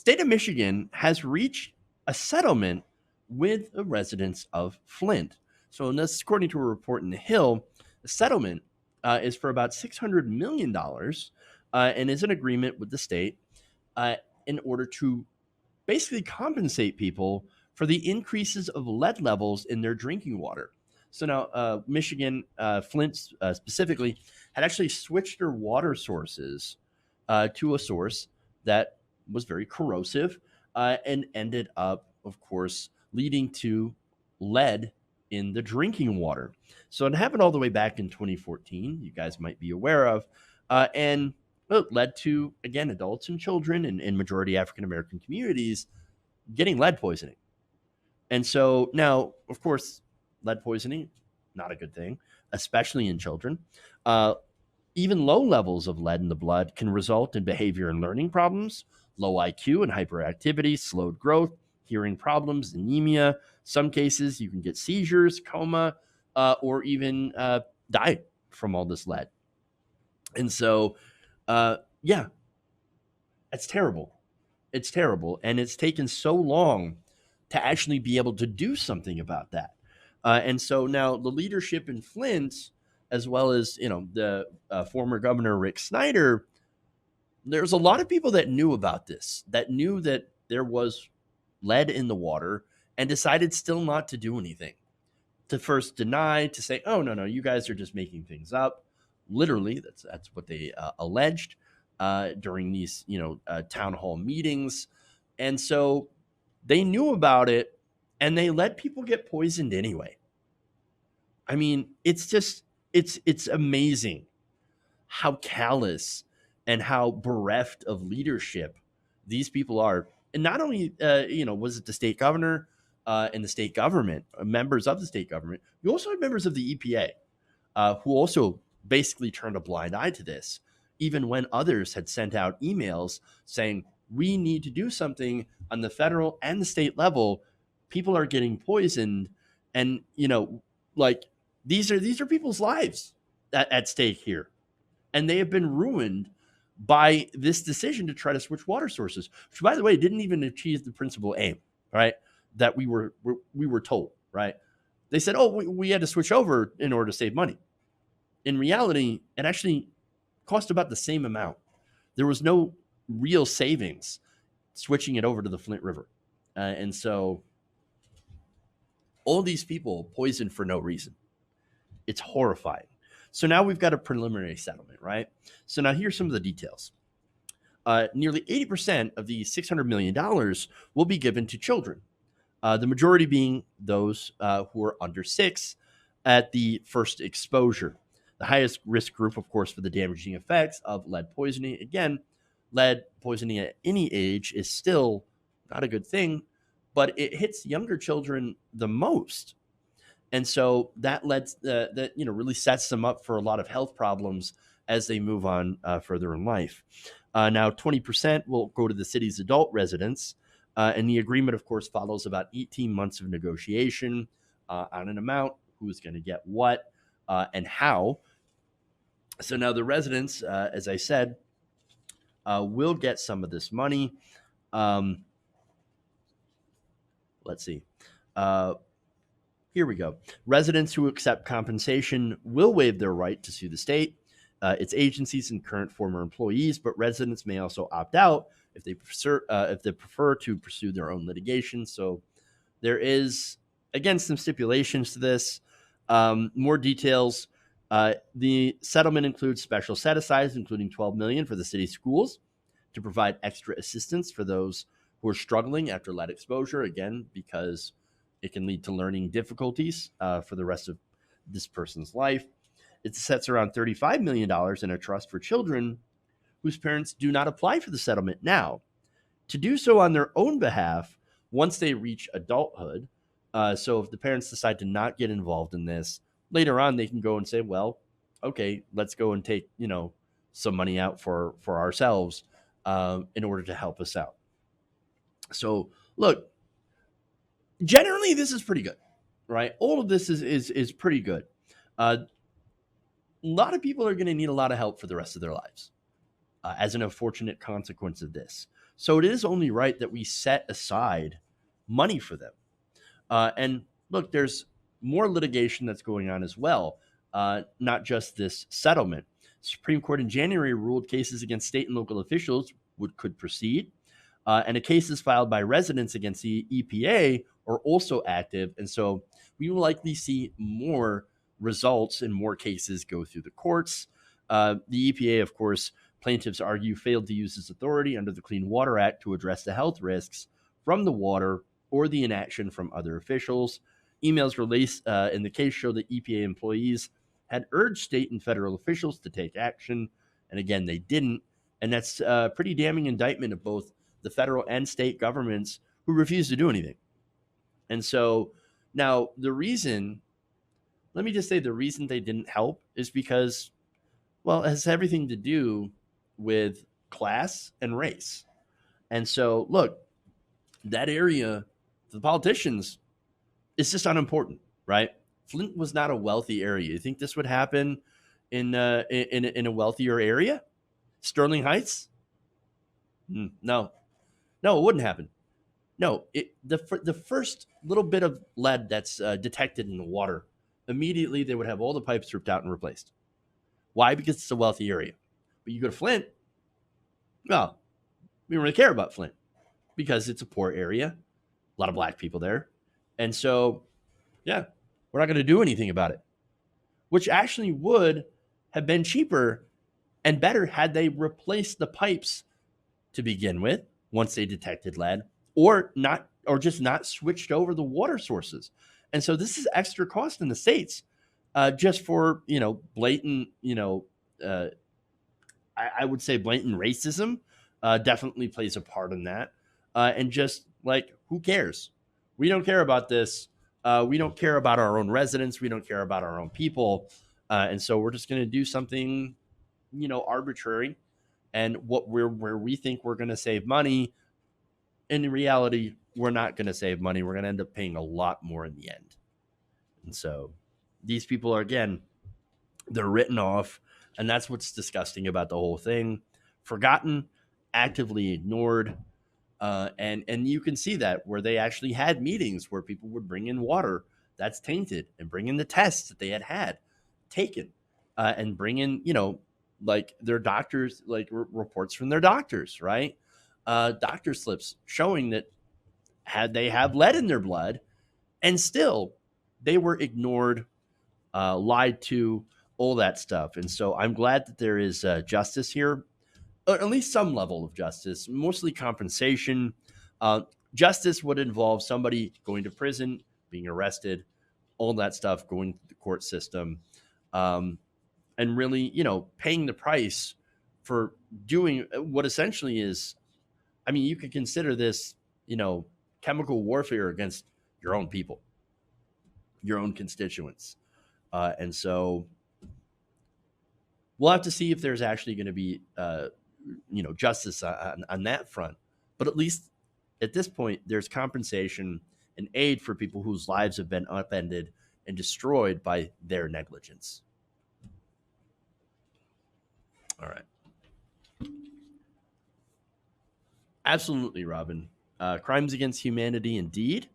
state of Michigan has reached a settlement with the residents of Flint. So, and this, according to a report in The Hill, the settlement is for about $600 million and is an agreement with the state uh, in order to basically compensate people for the increases of lead levels in their drinking water. So now, Michigan, Flint specifically, had actually switched their water sources to a source that was very corrosive and ended up, of course, leading to lead in the drinking water. So it happened all the way back in 2014, you guys might be aware of. And it led to, again, adults and children in majority African American communities getting lead poisoning. And so now, of course, lead poisoning, not a good thing, especially in children. Uh, Even low levels of lead in the blood can result in behavior and learning problems, low IQ and hyperactivity, slowed growth, hearing problems, anemia. Some cases, you can get seizures, coma, or even die from all this lead. And so, yeah, it's terrible. It's terrible. And it's taken so long to actually be able to do something about that. And so now the leadership in Flint, as well as the former governor Rick Snyder, there's a lot of people that knew about this, that knew that there was lead in the water, and decided still not to do anything. To first deny, to say, "Oh no, no, you guys are just making things up." Literally, that's what they alleged during these town hall meetings, and so they knew about it, and they let people get poisoned anyway. I mean, it's just it's amazing how callous and how bereft of leadership these people are. And not only was it the state governor and the state government, members of the state government, you also had members of the EPA who also basically turned a blind eye to this, even when others had sent out emails saying we need to do something on the federal and the state level. People are getting poisoned, and like these are people's lives at stake here, and they have been ruined by this decision to try to switch water sources, which, by the way, didn't even achieve the principal aim, right? That we were told, right? They said, "Oh, we had to switch over in order to save money." In reality, it actually cost about the same amount. There was no real savings switching it over to the Flint River, and so all these people poisoned for no reason. It's horrifying. So now we've got a preliminary settlement, right? So now here's some of the details. Nearly 80% of the $600 million will be given to children, the majority being those who are under 6 at the first exposure. The highest risk group, of course, for the damaging effects of lead poisoning. Again, lead poisoning at any age is still not a good thing, but it hits younger children the most. And so that really sets them up for a lot of health problems as they move on further in life. Now, 20% will go to the city's adult residents, and the agreement, of course, follows about 18 months of negotiation on an amount, who's going to get what, and how. So now the residents, as I said, will get some of this money. Let's see. Here we go. Residents who accept compensation will waive their right to sue the state, its agencies, and current former employees, but residents may also opt out if they prefer to pursue their own litigation. So there is, again, some stipulations to this. More details. The settlement includes special set-asides, including $12 million for the city schools to provide extra assistance for those who are struggling after lead exposure, again, because it can lead to learning difficulties for the rest of this person's life. It sets around $35 million in a trust for children whose parents do not apply for the settlement now, to do so on their own behalf once they reach adulthood. So if the parents decide to not get involved in this, later on they can go and say, well, okay, let's go and take some money out for ourselves in order to help us out. So look, generally, this is pretty good, right? All of this is pretty good. A lot of people are going to need a lot of help for the rest of their lives as an unfortunate consequence of this. So it is only right that we set aside money for them. And look, there's more litigation that's going on as well, not just this settlement. Supreme Court in January ruled cases against state and local officials could proceed, and the cases filed by residents against the EPA are also active. And so we will likely see more results and more cases go through the courts. The EPA, of course, plaintiffs argue, failed to use its authority under the Clean Water Act to address the health risks from the water or the inaction from other officials. Emails released in the case show that EPA employees had urged state and federal officials to take action, and again, they didn't. And that's a pretty damning indictment of both the federal and state governments who refused to do anything. And so now the reason, let me just say, the reason they didn't help is because, well, it has everything to do with class and race. And so, look, that area, the politicians, it's just unimportant, right? Flint was not a wealthy area. You think this would happen in a wealthier area? Sterling Heights? No, no, it wouldn't happen. No, the first little bit of lead that's detected in the water, immediately they would have all the pipes ripped out and replaced. Why? Because it's a wealthy area. But you go to Flint, well, we don't really care about Flint because it's a poor area, a lot of black people there. And so, yeah, we're not going to do anything about it, which actually would have been cheaper and better had they replaced the pipes to begin with once they detected lead, or not, or just not switched over the water sources. And so this is extra cost in the states, just for blatant, I would say blatant racism. Definitely plays a part in that, and just like, who cares? We don't care about this. We don't care about our own residents. We don't care about our own people, and so we're just going to do something, arbitrary, and where we think we're going to save money. In reality, we're not going to save money. We're going to end up paying a lot more in the end. And so these people are, again, they're written off. And that's what's disgusting about the whole thing. Forgotten, actively ignored. And you can see that where they actually had meetings where people would bring in water that's tainted and bring in the tests that they had taken, and bring in, like their doctors, like reports from their doctors, right? Doctor slips showing that they have lead in their blood, and still they were ignored, lied to, all that stuff. And so I'm glad that there is justice here, or at least some level of justice, mostly compensation. Justice would involve somebody going to prison, being arrested, all that stuff, going through the court system, and really, paying the price for doing what essentially is, I mean, you could consider this, chemical warfare against your own people, your own constituents. And so we'll have to see if there's actually going to be, justice on that front. But at least at this point, there's compensation and aid for people whose lives have been upended and destroyed by their negligence. All right. Absolutely, Robin. Crimes against humanity, indeed.